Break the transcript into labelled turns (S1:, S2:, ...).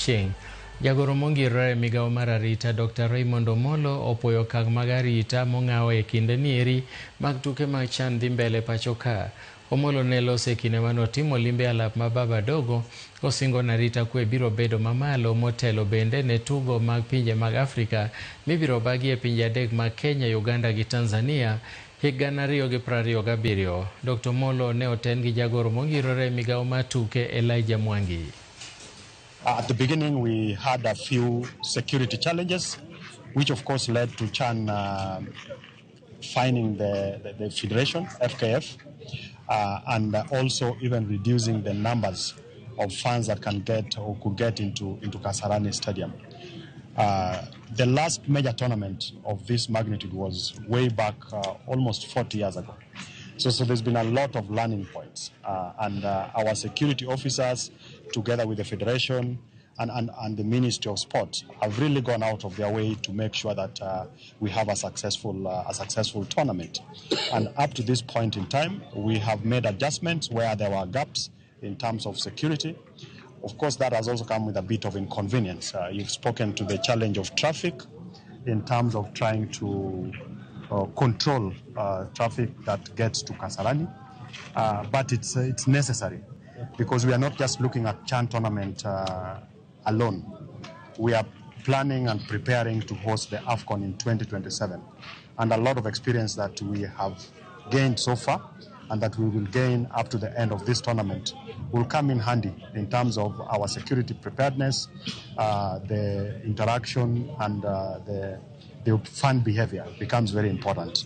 S1: chieng'. Jagoro mongirore migao mar Arita Dr. Raymond Omollo opoyo okang' mag arita mong'aw e kinde nieri mag tuke mag CHAN dhi mbele pacho ka. Omollo ne lose kinde manotimo limbe alap ma Baba Dogo kosingo na arita kwe biro bedo mamalo motelo bende ne tugo mag pinje mag Afrika mibiro bagi e pinje adek mag Kenya, Uganda gi Tanzania higa 2027. Dr. Omollo ne oten gi jagoro mongirore migao mar tuke Elijah Mwangi.
S2: At the beginning, we had a few security challenges, which of course led to CHAN fining the federation, FKF, and also even reducing the numbers of fans that can get or could get into Kasarani Stadium. The last major tournament of this magnitude was way back almost 40 years ago. So there's been a lot of learning points, and our security officers, together with the Federation and the Ministry of Sport, have really gone out of their way to make sure that we have a successful tournament. And up to this point in time, we have made adjustments where there were gaps in terms of security. Of course, that has also come with a bit of inconvenience. You've spoken to the challenge of traffic in terms of trying to control traffic that gets to Kasarani, but it's necessary because we are not just looking at CHAN tournament alone. We are planning and preparing to host the AFCON in 2027, and a lot of experience that we have gained so far and that we will gain up to the end of this tournament will come in handy in terms of our security preparedness, the interaction, and the fan behavior becomes very important.